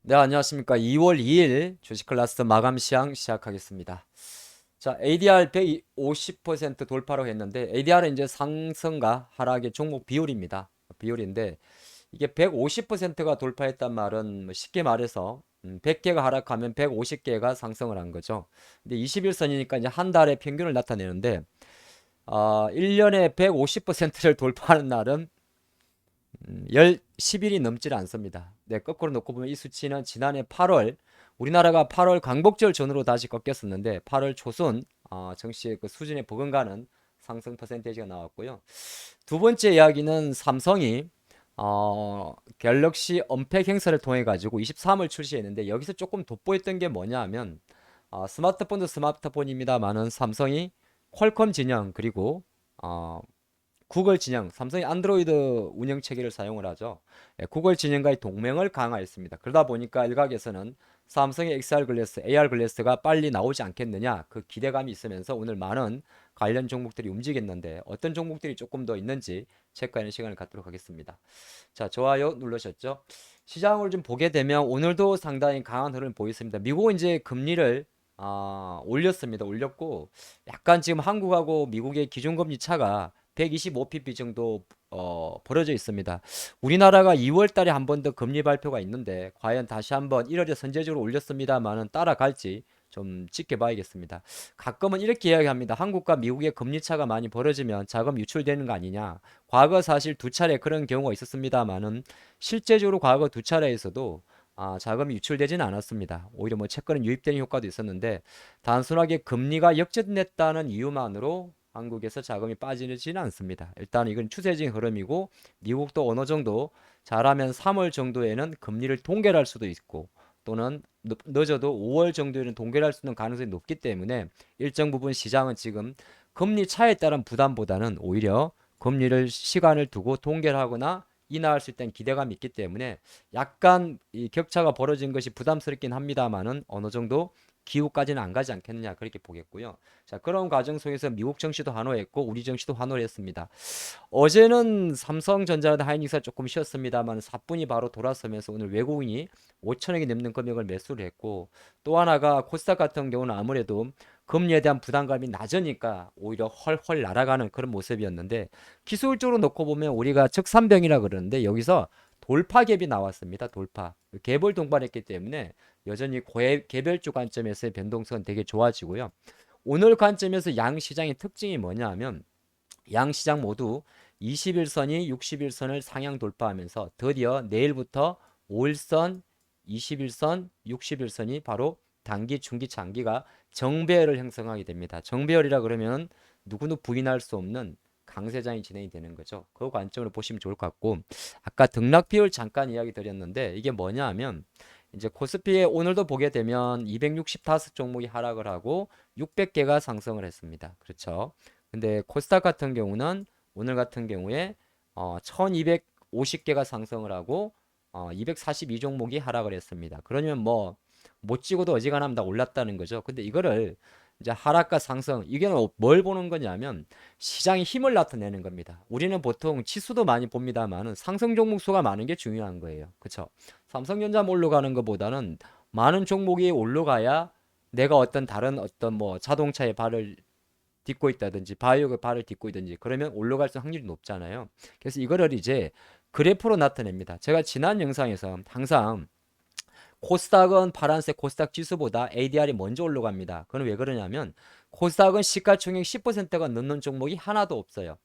네, 안녕하십니까. 2월 2일 주식 클래스 마감 시황 시작하겠습니다. 자, ADR 150% 돌파로 했는데, ADR은 이제 상승과 하락의 종목 비율입니다. 비율인데, 이게 150%가 돌파했단 말은 뭐 쉽게 말해서 100개가 하락하면 150개가 상승을 한 거죠. 근데 21선이니까 이제 한 달의 평균을 나타내는데, 1년에 150%를 돌파하는 날은 10일이 넘질 않습니다. 네, 거꾸로 놓고 보면 이 수치는 지난해 8월, 우리나라가 8월 광복절 전후로 다시 꺾였었는데 8월 초순 정시의 그 수준에 버금가는 상승 퍼센테이지가 나왔고요. 두 번째 이야기는 삼성이 갤럭시 언팩 행사를 통해 가지고 23을 출시했는데, 여기서 조금 돋보였던 게 뭐냐 하면 스마트폰도 스마트폰입니다만은 삼성이 퀄컴 진영, 그리고 어, 구글 진영, 삼성이 안드로이드 운영 체계를 사용을 하죠. 예, 구글 진영과의 동맹을 강화했습니다. 그러다 보니까 일각에서는 삼성의 XR 글래스, AR 글래스가 빨리 나오지 않겠느냐, 그 기대감이 있으면서 오늘 많은 관련 종목들이 움직였는데, 어떤 종목들이 조금 더 있는지 체크하는 시간을 갖도록 하겠습니다. 자, 좋아요 누르셨죠? 시장을 좀 보게 되면 오늘도 상당히 강한 흐름을 보였습니다. 미국은 이제 금리를 올렸습니다. 올렸고, 약간 지금 한국하고 미국의 기준금리 차가 125pp 정도 벌어져 있습니다. 우리나라가 2월 달에 한 번 더 금리 발표가 있는데, 과연 다시 한번 1월에 선제적으로 올렸습니다만은 따라갈지 좀 지켜봐야겠습니다. 가끔은 이렇게 이야기합니다. 한국과 미국의 금리 차가 많이 벌어지면 자금 유출되는 거 아니냐. 과거 사실 두 차례 그런 경우가 있었습니다만은 실제적으로 과거 두 차례에서도 자금이 유출되지는 않았습니다. 오히려 뭐 채권은 유입되는 효과도 있었는데, 단순하게 금리가 역전됐다는 이유만으로 한국에서 자금이 빠지지는 않습니다. 일단 이건 추세적인 흐름이고, 미국도 어느 정도 잘하면 3월 정도에는 금리를 동결할 수도 있고, 또는 늦어도 5월 정도에는 동결할 수 있는 가능성이 높기 때문에 일정 부분 시장은 지금 금리 차에 따른 부담보다는 오히려 금리를 시간을 두고 동결하거나 인하할 수 있다는 기대감이 있기 때문에 약간 이 격차가 벌어진 것이 부담스럽긴 합니다만은 어느 정도 기후까지는 안 가지 않겠느냐, 그렇게 보겠고요. 자, 그런 과정 속에서 미국 증시도 환호했고 우리 증시도 환호를 했습니다. 어제는 삼성전자나 하이닉스가 조금 쉬었습니다만 사뿐히 바로 돌아서면서 오늘 외국인이 5천억이 넘는 금액을 매수를 했고, 또 하나가 코스닥 같은 경우는 아무래도 금리에 대한 부담감이 낮으니까 오히려 헐헐 날아가는 그런 모습이었는데, 기술적으로 놓고 보면 우리가 즉3병이라 그러는데, 여기서 돌파 갭이 나왔습니다. 돌파 갭을 동반했기 때문에 여전히 개별주 관점에서의 변동성은 되게 좋아지고요. 오늘 관점에서 양 시장의 특징이 뭐냐 하면, 양 시장 모두 21선이 61선을 상향 돌파하면서 드디어 내일부터 5일선, 21선, 61선이 바로 단기, 중기, 장기가 정배열을 형성하게 됩니다. 정배열이라 그러면 누구도 부인할 수 없는 강세장이 진행이 되는 거죠. 그 관점으로 보시면 좋을 것 같고, 아까 등락 비율 잠깐 이야기 드렸는데, 이게 뭐냐 하면 이제 코스피에 오늘도 보게 되면 265종목이 하락을 하고 600개가 상승을 했습니다. 그렇죠? 근데 코스닥 같은 경우는 오늘 같은 경우에 1250개가 상승을 하고 242종목이 하락을 했습니다. 그러면 뭐 못 찍어도 어지간하면 다 올랐다는 거죠. 근데 이거를 이제 하락과 상승, 이게 뭘 보는 거냐면 시장의 힘을 나타내는 겁니다. 우리는 보통 지수도 많이 봅니다만은 상승 종목 수가 많은 게 중요한 거예요. 그렇죠? 삼성전자 올라가는 것보다는 많은 종목이 올라가야 내가 어떤 다른 어떤 뭐 자동차의 발을 딛고 있다든지 바이오가 발을 딛고 있든지 그러면 올라갈 수 확률이 높잖아요. 그래서 이거를 이제 그래프로 나타냅니다. 제가 지난 영상에서 항상 코스닥은 파란색 코스닥 지수보다 ADR이 먼저 올라갑니다. 그건 왜 그러냐면 코스닥은 시가총액 10%가 넘는 종목이 하나도 없어요.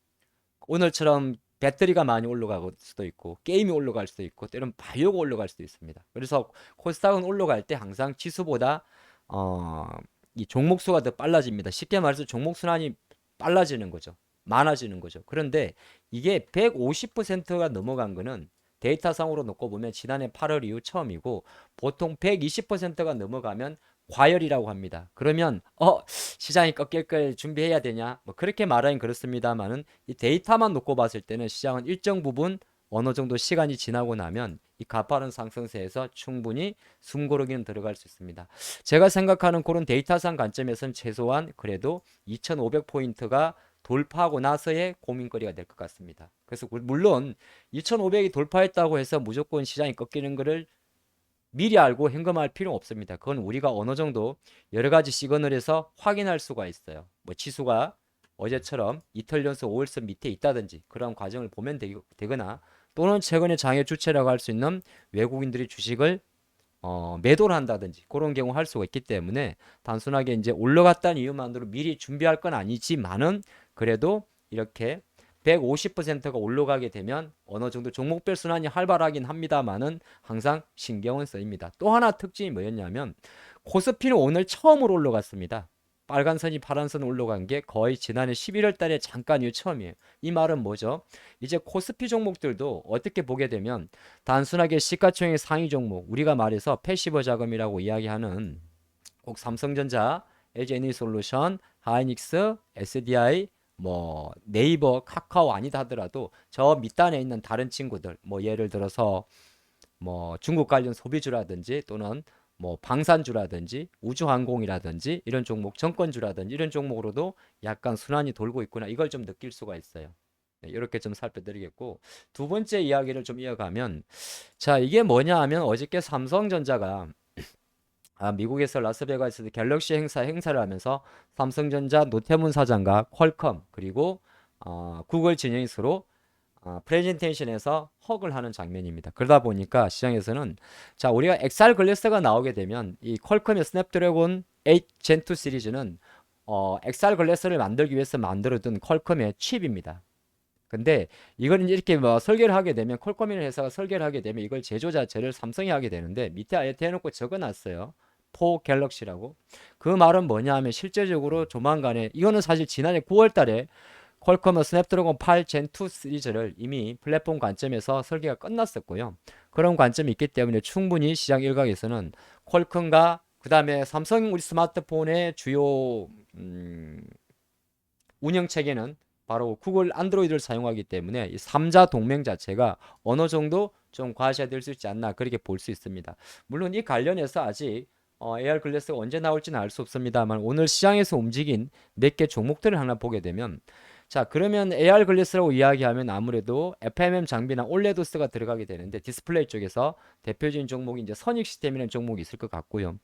오늘처럼 배터리가 많이 올라갈 수도 있고 게임이 올라갈 수도 있고 때로는 바이오가 올라갈 수도 있습니다. 그래서 코스닥은 올라갈 때 항상 지수보다 어, 이 종목 수가 더 빨라집니다. 쉽게 말해서 종목 순환이 빨라지는 거죠. 많아지는 거죠. 그런데 이게 150%가 넘어간 거는 데이터상으로 놓고 보면 지난해 8월 이후 처음이고, 보통 120%가 넘어가면 과열이라고 합니다. 그러면 시장이 꺾일 걸 준비해야 되냐? 뭐 그렇게 말하긴 그렇습니다만은 이 데이터만 놓고 봤을 때는 시장은 일정 부분 어느 정도 시간이 지나고 나면 이 가파른 상승세에서 충분히 숨고르기는 들어갈 수 있습니다. 제가 생각하는 그런 데이터상 관점에서는 최소한 그래도 2500포인트가 돌파하고 나서의 고민거리가 될 것 같습니다. 그래서 물론 2,500이 돌파했다고 해서 무조건 시장이 꺾이는 것을 미리 알고 현금할 필요 없습니다. 그건 우리가 어느 정도 여러 가지 시그널에서 확인할 수가 있어요. 뭐 지수가 어제처럼 이틀 연속 5일선 밑에 있다든지 그런 과정을 보면 되거나 또는 최근에 장애 주체라고 할 수 있는 외국인들이 주식을 매도를 한다든지 그런 경우 할 수가 있기 때문에 단순하게 이제 올라갔다는 이유만으로 미리 준비할 건 아니지만은 그래도 이렇게 150%가 올라가게 되면 어느 정도 종목별 순환이 활발하긴 합니다만은 항상 신경은 쓰입니다. 또 하나 특징이 뭐였냐면 코스피는 오늘 처음으로 올라갔습니다. 빨간 선이 파란 선 올라간 게 거의 지난해 11월 달에 잠깐 이후 처음이에요. 이 말은 뭐죠? 이제 코스피 종목들도 어떻게 보게 되면 단순하게 시가총액 상위 종목, 우리가 말해서 패시브 자금이라고 이야기하는 꼭 삼성전자, LG에너지솔루션, 하이닉스, SDI, 뭐 네이버, 카카오 아니다 하더라도 저 밑단에 있는 다른 친구들, 뭐 예를 들어서 뭐 중국 관련 소비주라든지 또는 뭐 방산주라든지 우주항공이라든지 이런 종목, 정권주라든지 이런 종목으로도 약간 순환이 돌고 있구나. 이걸 좀 느낄 수가 있어요. 네, 이렇게 좀 살펴드리겠고, 두 번째 이야기를 좀 이어가면, 자, 이게 뭐냐 하면 어저께 삼성전자가 미국에서 라스베가스에서 갤럭시 행사를 하면서 삼성전자 노태문 사장과 퀄컴 그리고 구글 진영이 서로 프레젠테이션에서 헉을 하는 장면입니다. 그러다 보니까 시장에서는 자 우리가 XR 글래스가 나오게 되면 이 퀄컴의 스냅드래곤 8 젠2 시리즈는 XR 글래스를 만들기 위해서 만들어둔 퀄컴의 칩입니다. 근데 이걸 이렇게 뭐 설계를 하게 되면 퀄컴이라는 회사가 설계를 하게 되면 이걸 제조 자체를 삼성이 하게 되는데 밑에 아예 대놓고 적어놨어요. 포 갤럭시라고. 그 말은 뭐냐 하면 실제적으로 조만간에 이거는 사실 지난해 9월 달에 퀄컴은 스냅드래곤 8 젠2 시리즈를 이미 플랫폼 관점에서 설계가 끝났었고요. 그런 관점이 있기 때문에 충분히 시장 일각에서는 퀄컴과 그 다음에 삼성 우리 스마트폰의 주요 운영 체계는 바로 구글 안드로이드를 사용하기 때문에 이 3자 동맹 자체가 어느 정도 좀 과시화될 수 있지 않나 그렇게 볼 수 있습니다. 물론 이 관련해서 아직 AR 글래스가 언제 나올지는 알 수 없습니다만 오늘 시장에서 움직인 몇 개 종목들을 하나 보게 되면 자 그러면 AR 글래스라고 이야기하면 아무래도 FMM 장비나 올레도스가 들어가게 되는데 디스플레이 쪽에서 대표적인 종목이 이제 선익 시스템이라는 종목이 있을 것 같고요.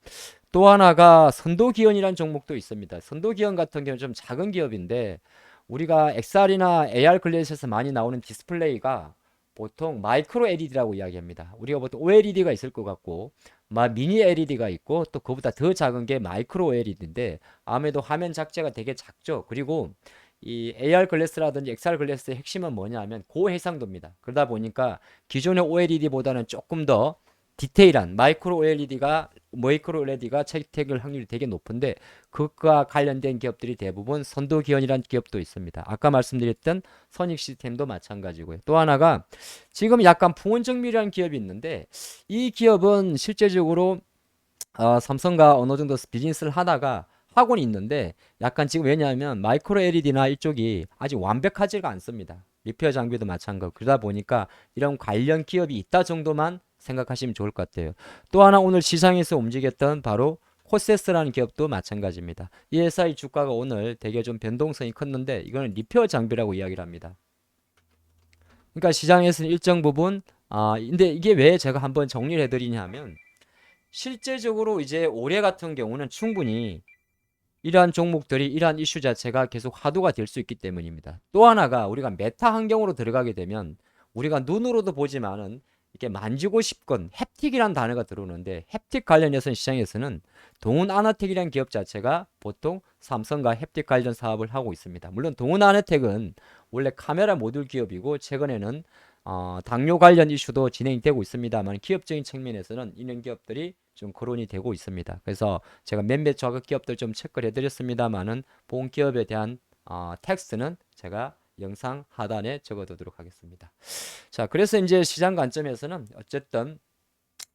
또 하나가 선도기원이라는 종목도 있습니다. 선도기원 같은 경우는 좀 작은 기업인데 우리가 XR이나 AR 글래스에서 많이 나오는 디스플레이가 보통 마이크로 LED라고 이야기합니다. 우리가 보통 OLED가 있을 것 같고 미니 LED가 있고 또 그보다 더 작은 게 마이크로 OLED인데 아무래도 화면 작재가 되게 작죠. 그리고 이 AR 글래스라든지 XR 글래스의 핵심은 뭐냐 하면 고해상도입니다. 그러다 보니까 기존의 OLED보다는 조금 더 디테일한 마이크로 OLED가 채택을 확률이 되게 높은데 그것과 관련된 기업들이 대부분 선도기원이라는 기업도 있습니다. 아까 말씀드렸던 선익 시스템도 마찬가지고요. 또 하나가 지금 약간 풍원정밀이라는 기업이 있는데 이 기업은 실제적으로 삼성과 어느 정도 비즈니스를 하다가 하고는 있는데 약간 지금 왜냐하면 마이크로 LED나 이쪽이 아직 완벽하지가 않습니다. 리페어 장비도 마찬가지고 그러다 보니까 이런 관련 기업이 있다 정도만 생각하시면 좋을 것 같아요. 또 하나 오늘 시장에서 움직였던 바로 코세스라는 기업도 마찬가지입니다. 이 회사의 주가가 오늘 되게 좀 변동성이 컸는데 이거는 리페어 장비라고 이야기를 합니다. 그러니까 시장에서는 일정 부분 근데 이게 왜 제가 한번 정리를 해드리냐 하면 실제적으로 이제 올해 같은 경우는 충분히 이러한 종목들이 이러한 이슈 자체가 계속 화두가 될 수 있기 때문입니다. 또 하나가 우리가 메타 환경으로 들어가게 되면 우리가 눈으로도 보지만은 이렇게 만지고 싶건 햅틱이라는 단어가 들어오는데 햅틱 관련해서 시장에서는 동훈 아나텍이라는 기업 자체가 보통 삼성과 햅틱 관련 사업을 하고 있습니다. 물론 동훈 아나텍은 원래 카메라 모듈 기업이고 최근에는 당뇨 관련 이슈도 진행되고 있습니다만 기업적인 측면에서는 이런 기업들이 좀 거론이 되고 있습니다. 그래서 제가 몇몇 저급 기업들 좀 체크를 해드렸습니다만은 본 기업에 대한 텍스트는 제가 영상 하단에 적어두도록 하겠습니다. 자, 그래서 이제 시장 관점에서는 어쨌든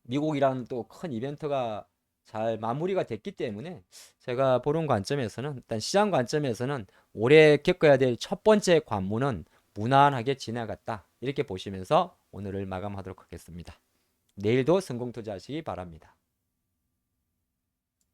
미국이라는 또 큰 이벤트가 잘 마무리가 됐기 때문에 제가 보는 관점에서는 일단 시장 관점에서는 올해 겪어야 될 첫 번째 관문은 무난하게 지나갔다. 이렇게 보시면서 오늘을 마감하도록 하겠습니다. 내일도 성공 투자하시기 바랍니다.